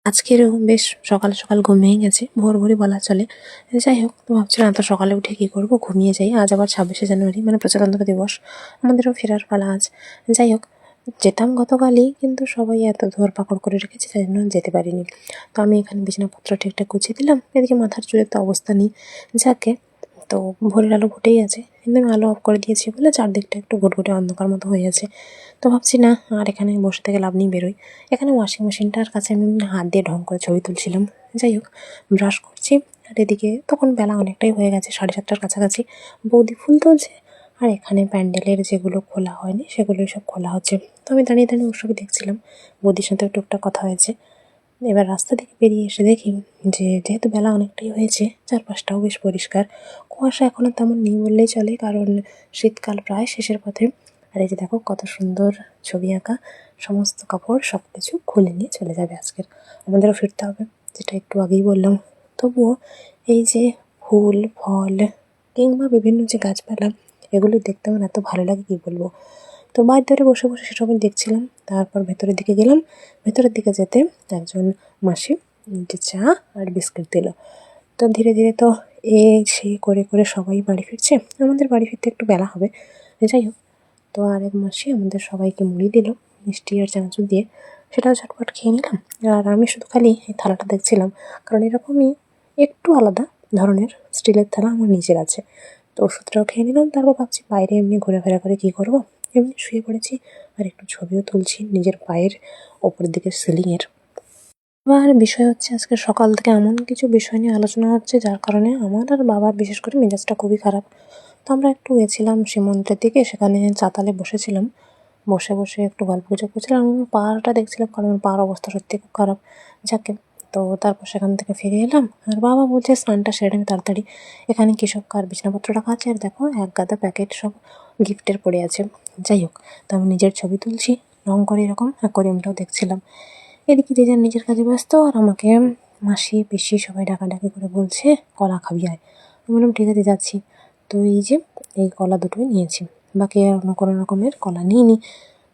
আজকেরও বেশ সকাল সকাল ঘুম ভেঙে গেছে, ভোর ভোরই বলা চলে। যাই হোক, তো ভাবছিলাম এত সকালে উঠে কী করবো, ঘুমিয়ে যাই। আজ আবার 26শে জানুয়ারি, মানে প্রজাতন্ত্র দিবস, আমাদেরও ফেরার পালা আজ। যাই হোক, যেতাম গতকালই, কিন্তু সবাই এত ধরপাকড় করে রেখেছে, তাই জন্য যেতে পারিনি। তো আমি এখানে বিছানাপত্র ঠিকঠাক গুছিয়ে দিলাম, এদিকে মাথার চুলের তো অবস্থা নেই। যাকে, তো ভোরের আলো ফুটেই আছে, কিন্তু আমি আলো অফ করে দিয়েছি বলে চারদিকটা একটু ঘুটঘুটে অন্ধকার মতো হয়ে আছে। তো ভাবছি না আর এখানে বসে থেকে লাভ নেই, বেরোই। এখানে ওয়াশিং মেশিনটার কাছে আমি হাত দিয়ে ঢং করে ছবি তুলছিলাম। যাই হোক, ব্রাশ করছি, আর এদিকে তখন বেলা অনেকটাই হয়ে গেছে, 7:30টার কাছাকাছি। বৌদি ফুল তুলছে, আর এখানে প্যান্ডেলের যেগুলো খোলা হয়নি সেগুলোই সব খোলা হচ্ছে। তো আমি দাঁড়িয়ে দাঁড়িয়ে ওসবই দেখছিলাম। বৌদির সাথে টুকটাক কথা হয়েছে। এবার রাস্তা থেকে বেরিয়ে এসে দেখি যে যেহেতু বেলা অনেকটাই হয়েছে, চারপাশটাও বেশ পরিষ্কার। কুয়াশা এখনও তেমন নেই বললেই চলে, কারণ শীতকাল প্রায় শেষের পথে। আর এই যে দেখো কত সুন্দর ছবি আঁকা। সমস্ত কাপড় সব কিছু খুলে নিয়ে চলে যাবে আজকের। আমাদেরও ফিরতে হবে, যেটা একটু আগেই বললাম। তবুও এই যে ফুল ফল কিংবা বিভিন্ন যে গাছপালা, এগুলো দেখতে আমার এত ভালো লাগে কী বলবো। তো বাইরে ধরে বসে বসে সেসব আমি দেখছিলাম। তারপর ভেতরের দিকে গেলাম। ভেতরের দিকে যেতে একজন মাসি যে চা আর বিস্কুট দিল। তো ধীরে ধীরে তো সে করে করে সবাই বাড়ি ফিরছে। আমাদের বাড়ি ফিরতে একটু বেলা হবে। যাই হোক, তো আরেক মাসি আমাদের সবাইকে মুড়ি দিল মিষ্টি আর চানাচুর দিয়ে। সেটাও ঝটপট খেয়ে নিলাম। আর আমি শুধু খালি এই থালাটা দেখছিলাম, কারণ এরকমই একটু আলাদা ধরনের স্টিলের থালা আমার নিজের আছে। তো ওষুধটাও খেয়ে নিলাম। তারপর ভাবছি বাইরে এমনি ঘোরাফেরা করে কী করবো, এমনি শুয়ে পড়েছি। আর একটু ছবিও তুলছি নিজের পায়ের ওপরের দিকে সিলিংয়ের। এবার বিষয় হচ্ছে, আজকে সকাল থেকে এমন কিছু বিষয় নিয়ে আলোচনা হচ্ছে যার কারণে আমার আর বাবার বিশেষ করে মেজাজটা খুবই খারাপ। তো আমরা একটু গেছিলাম সীমন্তের দিকে, সেখানে চাতালে বসেছিলাম। বসে বসে একটু গল্পগুজব করছিলাম। আমি পাটা দেখছিলাম, কারণ আমার পার অবস্থা সত্যি খুব খারাপ। যাকে, তো তারপর সেখান থেকে ফিরে এলাম। আর বাবা বলছে স্নানটা সেরে আমি তাড়াতাড়ি। এখানে কী সব কার বিছানাপত্র রাখা আছে, আর দেখো এক গাদা প্যাকেট সব গিফটের পড়ে আছে। যাই হোক, তো আমি নিজের ছবি তুলছি রং করে, এরকম অ্যাকোয়ারিয়ামটাও দেখছিলাম। এদিকে যে যার নিজের কাজে ব্যস্ত, আর আমাকে মাসি পিসি সবাই ডাকাডাকি করে বলছে কলা খাবি আয়। আমি বললাম ঠিক আছে যাচ্ছি। তো এই যে এই কলা দুটোই নিয়েছি, বাকি আর অন্য কোনো রকমের কলা নিইনি।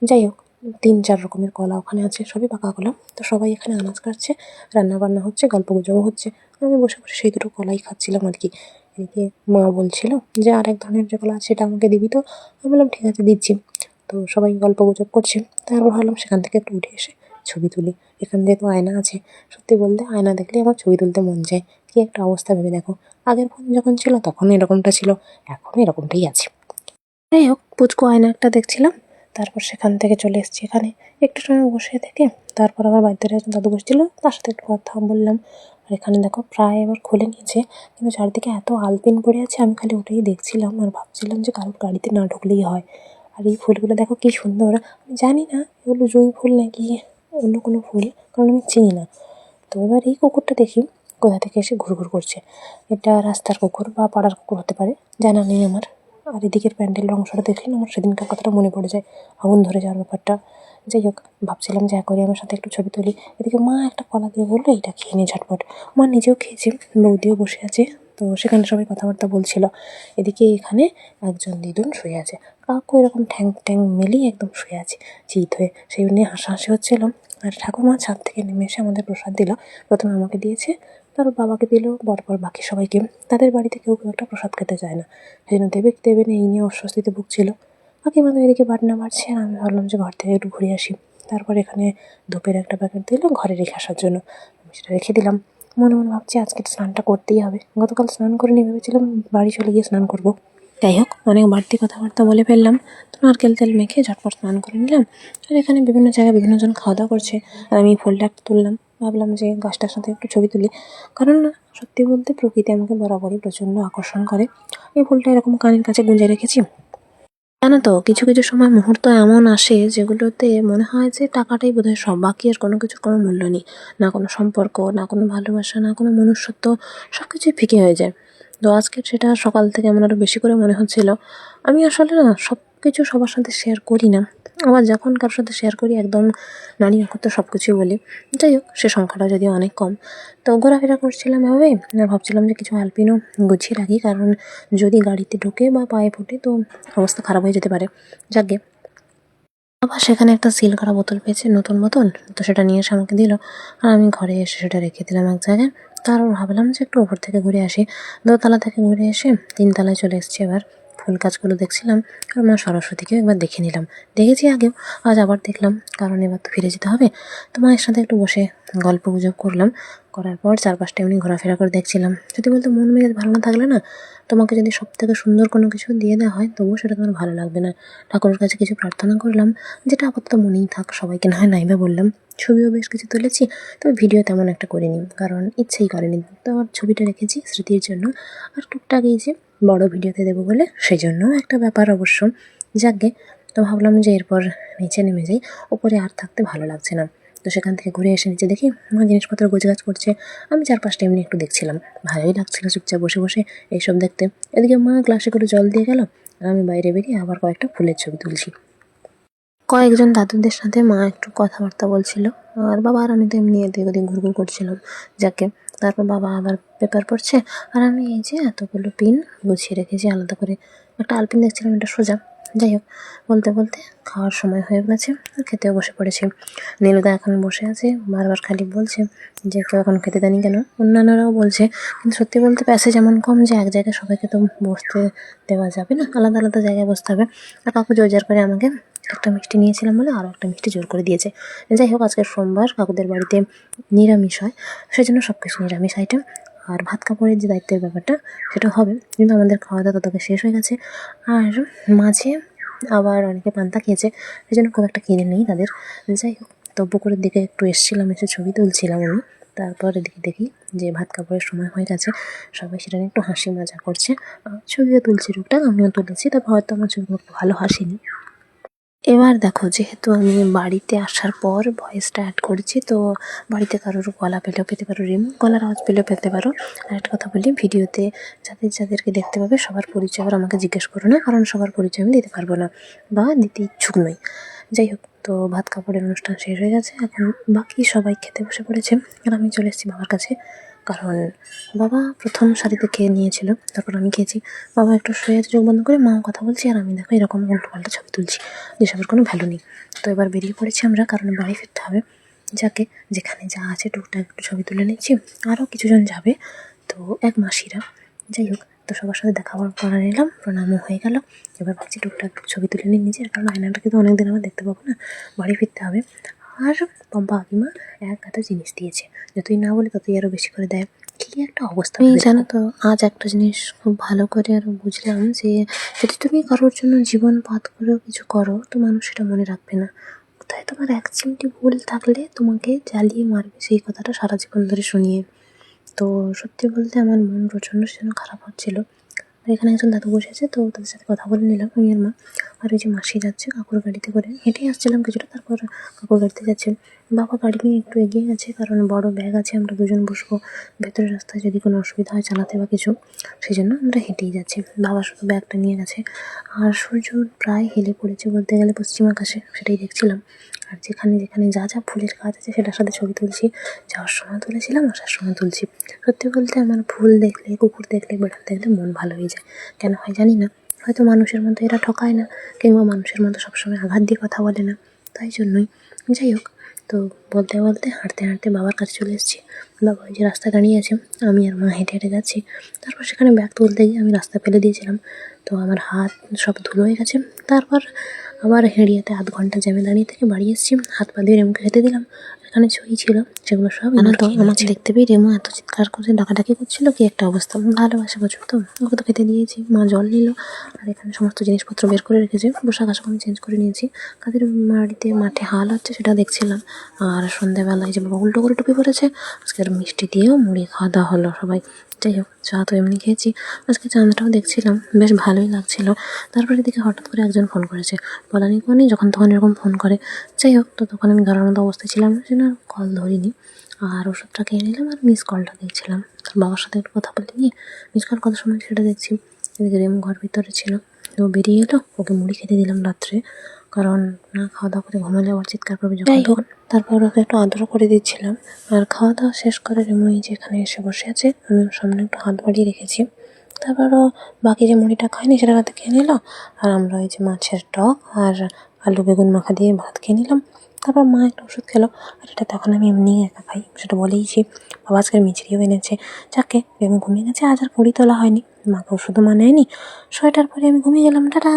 যাই হোক, 3-4 রকমের কলা ওখানে আছে, সবই পাকা কলা। তো সবাই এখানে আনাজ কাটছে, রান্নাবান্না হচ্ছে, গল্পগুজবও হচ্ছে। আমি বসে বসে সেই দুটো কলাই খাচ্ছিলাম আর কি। এদিকে মা বলছিল যে আর এক ধরনের যে কলা আছে সেটা আমাকে দিবি তো। আমি বললাম ঠিক আছে দিচ্ছি। তো সবাই গল্পগুজব করছে। তারপর ভাবলাম সেখান থেকে একটু উঠে এসে ছবি তুলি। এখানে যেহেতু আয়না আছে, সত্যি বলতে আয়না দেখলে আমার ছবি তুলতে মন চায়। কী একটা অবস্থা ভেবে দেখো, আগের ফোন যখন ছিল তখন এরকমটা ছিল, এখন এরকমটাই আছে। যাই হোক, পুচকু আয়না একটা দেখছিলাম। তারপর সেখান থেকে চলে এসেছি এখানে। একটু সময় বসে থেকে তারপর আবার বাড়িতে একজন দাদু বসেছিল, তার সাথে একটু কথা বললাম। আর এখানে দেখো প্রায় এবার খুলে নিয়েছে, কিন্তু চারদিকে এত আলপিন পড়ে আছে, আমি খালি ওটাই দেখছিলাম আর ভাবছিলাম যে কারোর গাড়িতে না ঢুকলেই হয়। আর এই ফুলগুলো দেখো কী সুন্দর। আমি জানি না এগুলো জুঁই ফুল নাকি অন্য কোনো ফুল, কারণ আমি চিনি না। তো এবার এই কুকুরটা দেখি কোথা থেকে এসে ঘুরঘুর করছে। এটা রাস্তার কুকুর বা পাড়ার কুকুর হতে পারে, জানা নেই আমার। আর এদিকের প্যান্ডেলের অংশটা দেখলে না আমার সেদিনকার কথাটা মনে পড়ে যায়, আগুন ধরে যাওয়ার ব্যাপারটা। যাই হোক, ভাবছিলাম যে অ্যাকোয়ারিয়ামের সাথে একটু ছবি তুলি। এদিকে মা একটা কলা দিয়ে বললো এইটা খেয়ে নি ঝটপট। মা নিজেও খেয়েছে, বৌদিও বসে আছে। তো সেখানে সবাই কথাবার্তা বলছিল। এদিকে এখানে একজন দিদুন শুয়ে আছে, কাকু এরকম ঠ্যাং ট্যাং মেলিয়ে একদম শুয়ে আছে চিত হয়ে, সেই নিয়ে হাসাহাসি হচ্ছিল। আর ঠাকুমা ছাদ থেকে নেমে এসে আমাদের প্রসাদ দিল। প্রথমে আমাকে দিয়েছে, তারপর বাবাকে দিল, পরপর বাকি সবাইকে। তাদের বাড়িতে কেউ কেউ একটা প্রসাদ খেতে চায় না, সেই জন্য দেবে কি দেবে না এই নিয়ে অস্বস্তিতে ভুগছিল। কাকিমা তো এদিকে বাটনা বাড়ছে, আর আমি ভাবলাম যে ঘর থেকে একটু ঘুরে আসি। তারপর এখানে ধূপের একটা প্যাকেট দিল ঘরে রেখে আসার জন্য, আমি সেটা রেখে দিলাম। মনে মনে ভাবছি আজকে স্নানটা করতেই হবে। গতকাল স্নান করিনি, ভেবেছিলাম বাড়ি চলে গিয়ে স্নান করব। যাই হোক, অনেক বাড়তি কথাবার্তা বলে ফেললাম। তো নারকেল তেল মেখে ঝটপট স্নান করে নিলাম। আর এখানে বিভিন্ন জায়গায় বিভিন্ন জন খাওয়া দাওয়া করছে, আর আমি ফুলটা একটু তুললাম। ভাবলাম যে গাছটার সাথে একটু ছবি তুলি, কারণ না সত্যি বলতে প্রকৃতি আমাকে বরাবরই প্রচণ্ড আকর্ষণ করে। এই ফুলটা এরকম কানের কাছে গুঁজে রেখেছি। জানো তো, কিছু কিছু সময় মুহূর্ত এমন আসে যেগুলোতে মনে হয় যে টাকাটাই বোধহয় সব, বাকি আর কোনো কিছুর কোনো মূল্য নেই। না কোনো সম্পর্ক, না কোনো ভালোবাসা, না কোনো মনুষ্যত্ব, সব কিছুই ফিকে হয়ে যায়। তো আজকে সেটা সকাল থেকে আমার আরও বেশি করে মনে হচ্ছিল। আমি আসলে না সব কিছু সবার সাথে শেয়ার করি না, আবার যখন কারোর সাথে শেয়ার করি একদম নারী অক্ষত সব কিছুই বলি। যাই হোক, সে সংখ্যাটা যদিও অনেক কম। তো ঘোরাফেরা করছিলাম এভাবেই, আর ভাবছিলাম যে কিছু আলপিনও গুছিয়ে রাখি, কারণ যদি গাড়িতে ঢোকে বা পায়ে ফোটে তো অবস্থা খারাপ হয়ে যেতে পারে। যাকগে, আবার সেখানে একটা সিল করা বোতল পেয়েছে, নতুন বোতল, তো সেটা নিয়ে এসে আমাকে দিল। আর আমি ঘরে এসে সেটা রেখে দিলাম এক জায়গায়। তারপর ভাবলাম যে একটু ওপর থেকে ঘুরে আসি। দোতলা থেকে ঘুরে এসে তিনতলায় চলে এসেছি। এবার ফুল গাছগুলো দেখছিলাম আর মা সরস্বতীকেও একবার দেখে নিলাম। দেখেছি আগেও, আজ আবার দেখলাম, কারণ এবার তো ফিরে যেতে হবে। তো মায়ের সাথে একটু বসে গল্প গুজব করলাম। করার পর চারপাশটা এমনি ঘোরাফেরা করে দেখছিলাম। যদি বলতে মন মেজাজ ভালো না থাকলে না, তোমাকে যদি সব থেকে সুন্দর কোনো কিছু দিয়ে দেওয়া হয় তবুও সেটা তোমার ভালো লাগবে না। ঠাকুরের কাছে কিছু প্রার্থনা করলাম, যেটা আপাতত মনেই থাক, সবাইকে না হয় নাইবা বললাম। ছবিও বেশ কিছু তুলেছি, তবে ভিডিও তেমন একটা করিনি, কারণ ইচ্ছেই করেনি। তো আমার ছবিটা রেখেছি স্মৃতির জন্য। আর টুকটাক এই যে বড় ভিডিওতে দেবো বলে, সেই জন্য একটা ব্যাপার অবশ্য। যাকগে, তো ভাবলাম যে এরপর নিচে নেমে যাই, ওপরে আর থাকতে ভালো লাগছে না। তো সেখান থেকে ঘুরে এসে নিচে দেখি মা জিনিসপত্র গোছগাছ করছে। আমি চারপাশটা এমনি একটু দেখছিলাম, ভালোই লাগছিল চুপচাপ বসে বসে এইসব দেখতে। এদিকে মা গ্লাসে করে জল দিয়ে গেল, আর আমি বাইরে বেরিয়ে আবার কয়েকটা ফুলের ছবি তুলছি। কয়েকজন দাদুদের সাথে মা একটু কথাবার্তা বলছিল, আর বাবা আর আমি তো এমনি এদিক ওদিক ঘুরঘুর করছিলাম। যাকে, তারপর বাবা আবার পেপার পড়ছে, আর আমি এই যে এতগুলো পিন গুছিয়ে রেখেছি আলাদা করে। একটা আলপিন দেখছিলাম, এটা সোজা। যাই হোক, বলতে বলতে খাওয়ার সময় হয়ে গেছে, খেতেও বসে পড়েছি। নীলুদা এখন বসে আছে, বারবার খালি বলছে যে কেউ এখন খেতে দেয়নি কেন। অন্যান্যরাও বলছে, কিন্তু সত্যি বলতে প্যাসেজ এমন কম যে এক জায়গায় সবাইকে তো বসতে দেওয়া যাবে না, আলাদা আলাদা জায়গায় বসতে হবে। আর কাকু জোর জার করে আমাকে একটা মিষ্টি নিয়েছিলাম বলে আরও একটা মিষ্টি জোর করে দিয়েছে। যাই হোক, আজকের সোমবার, কাকুদের বাড়িতে নিরামিষ হয়, সেজন্য সব কিছু নিরামিষ আইটেম। আর ভাত কাপড়ের যে দায়িত্বের ব্যাপারটা, সেটা হবে, কিন্তু আমাদের খাওয়া দাওয়া ততকে শেষ হয়ে গেছে। আর মাঝে আবার অনেকে পান্তা খেয়েছে, সেই জন্য খুব একটা কিনে নেই তাদের। যাই হোক, তো পুকুরের দিকে একটু এসেছিলাম, এসে ছবি তুলছিলাম আমি। তারপর এদিকে দেখি যে ভাত কাপড়ের সময় হয়ে গেছে, সবাই সেটা নিয়ে একটু হাসি মজা করছে। ছবিও তুলছি টুকটাক, আমিও তুলেছি, তবে হয়তো আমার ছবি খুব ভালো হাসিনি। এবার দেখো, যেহেতু আমি বাড়িতে আসার পর ভয়েসটা অ্যাড করেছি, তো বাড়িতে কারোর গলা পেলেও পেতে পারো, গলার আওয়াজ পেলেও পেতে পারো। আর একটা কথা বলি, ভিডিওতে যাদেরকে দেখতে পাবে সবার পরিচয় আর আমাকে জিজ্ঞেস করো না, কারণ সবার পরিচয় আমি দিতে পারবো না বা দিতে ইচ্ছুক নই। যাই হোক, তো ভাত কাপড়ের অনুষ্ঠান শেষ হয়ে গেছে, এখন বাকি সবাই খেতে বসে পড়েছে, আর আমি চলে এসেছি বাবার কাছে। কারণ বাবা প্রথম সারিতে খেয়ে নিয়েছিল, তারপর আমি খেয়েছি। বাবা একটু শুয়ে আছে চোখ বন্ধ করে, মাও কথা বলছি, আর আমি দেখো এরকম উল্টোপাল্টা ছবি তুলছি, যেসবের কোনো ভ্যালু নেই। তো এবার বেরিয়ে পড়েছি আমরা, কারণ বাড়ি ফিরতে হবে। যাকে, যেখানে যা আছে টুকটাক একটু ছবি তুলে নিচ্ছি। আরও কিছুজন যাবে, তো এক মাসিরা। যাই হোক, তো সবার সাথে দেখা করে নিলাম, প্রণামও হয়ে গেল। এবার ভাবছি টুকটাক ছবি তুলে নিই নিজের, কারণ আয়নাটাকে তো অনেকদিন আবার দেখতে পাবো না, বাড়ি ফিরতে হবে। আর পম্পা কাকিমা এক গাদা জিনিস দিয়েছে, যতই না বলে ততই আরও বেশি করে দেয়। কি একটা অবস্থা! তুমি জানো তো, আজ একটা জিনিস খুব ভালো করে আরও বুঝলাম, যে যদি তুমি কারোর জন্য জীবন পাত করেও কিছু করো, তো মানুষ সেটা মনে রাখবে না। কোথায় তোমার এক চিমটি ভুল থাকলে তোমাকে জ্বালিয়ে মারবে, সেই কথাটা সারা জীবন ধরে শুনিয়ে। তো সত্যি বলতে আমার মন প্রচণ্ড যেন খারাপ হচ্ছিলো। আর এখানে একজন দাদু বসে আছে, তো তাদের সাথে কথা বলে নিলাম আমি আর মা। আর ওই যে মাসি যাচ্ছে কাকুর গাড়িতে করে, হেঁটেই আসছিলাম কিছুটা, তারপর কাকুর গাড়িতে যাচ্ছে। বাবা গাড়ি নিয়ে একটু এগিয়ে গেছে, কারণ বড় ব্যাগ আছে, আমরা দুজন বসবো, ভেতরের রাস্তায় যদি কোনো অসুবিধা হয় চালাতে বা কিছু, সেই জন্য আমরা হেঁটেই যাচ্ছি। বাবা শুধু ব্যাগটা নিয়ে গেছে। আর সূর্য প্রায় হেলে পড়েছে বলতে গেলে পশ্চিম আকাশে, সেটাই দেখছিলাম। আর যেখানে যেখানে যা যা ফুলের গাছ আছে সেটার সাথে ছবি তুলছি, যাওয়ার সময় তুলেছিলাম, আসার সময় তুলছি। সত্যি বলতে আমার ফুল দেখলে, কুকুর দেখলে, বেড়াল দেখলে মন ভালো হয়ে যায়। কেন হয় জানি না, হয়তো মানুষের মতো এরা ঠকায় না, কিংবা মানুষের মতো সবসময় আঘাত দিয়ে কথা বলে না, তাই জন্যই। যাই হোক, তো বলতে বলতে হাঁটতে হাঁটতে বাবার কাছে চলে এসেছি। বাবা ওই যে রাস্তায় দাঁড়িয়ে আছে, আমি আর মা হেঁটে হেঁটে যাচ্ছি। তারপর সেখানে ব্যাগ তুলতে গিয়ে আমি রাস্তা ফেলে দিয়েছিলাম, তো আমার হাত সব ধুলো হয়ে গেছে। তারপর আবার হেঁড়িয়াতে আধ ঘন্টা জ্যামে দাঁড়িয়ে থেকে বাড়ি এসেছি, হাত পা দিয়ে রেমুকে খেতে দিলাম। এখানে ছই ছিল, সেগুলো সব তো আমাকে দেখতে পেয়ে রেমু এত চিৎকার করে ডাকাডাকি করছিল, কি একটা অবস্থা! ভালোবাসে প্রচুর, তো ওকে তো খেতে দিয়েছি, মা জল নিল, আর এখানে সমস্ত জিনিসপত্র বের করে রেখেছে। পোশাক আশাক আমি চেঞ্জ করে নিয়েছি, কাদের বাড়িতে মাঠে হাল হচ্ছে সেটা দেখছিলাম। আর সন্ধ্যাবেলায় যে বাবা উল্টো করে টুপি পরেছে, আজকের মিষ্টি দিয়েও মুড়ি খাওয়া দাওয়া হলো সবাই। যাই হোক, চা তো এমনি খেয়েছি। আজকে চাঁদটাও দেখছিলাম, বেশ ভালোই লাগছিল। তারপরে দিকে হঠাৎ করে একজন ফোন করেছে, বলা নেই কোনি, যখন তখন এরকম ফোন করে। যাই হোক, তো তখন আমি ঘরের মতো অবস্থায় ছিলাম না, জন্য কল ধরিনি। আর ওষুধটা খেয়ে নিলাম, আর মিস কলটা দেখছিলাম। তোর বাবার সাথে একটু কথা বলে নিয়ে মিস কল কত সময় সেটা দেখছি। এদিকে রেমু ঘর ভিতরে ছিল, ও বেরিয়ে এলো, ওকে মুড়ি খেতে দিলাম রাত্রে, কারণ না খাওয়া দাওয়া করে ঘুমালে আবার চিৎকার করবে যখন তখন। তারপর ওকে একটু আদরও করে দিচ্ছিলাম। আর খাওয়া দাওয়া শেষ করে রেমু এই যে এখানে এসে বসে আছে, আমি ওর সামনে একটু হাত বাড়িয়ে রেখেছি। তারপরও বাকি যে মুড়িটা খায়নি সেটা রাতে খেয়ে নিল। আর আমরা ওই যে মাছের টক আর আলু বেগুন মাখা দিয়ে ভাত খেয়ে নিলাম। তারপর মা একটা ওষুধ খেলো, আর এটা তখন আমি এমনিই একা খাই, সেটা বলেইছি। বাবা আজকের মিছরিও এনেছে। যাকে আমি ঘুমিয়ে গেছে, আজ আর পুরি তোলা হয়নি, মাকে ওষুধও মা নেয়নি। 6টার পরে আমি ঘুমিয়ে গেলাম। টাটা।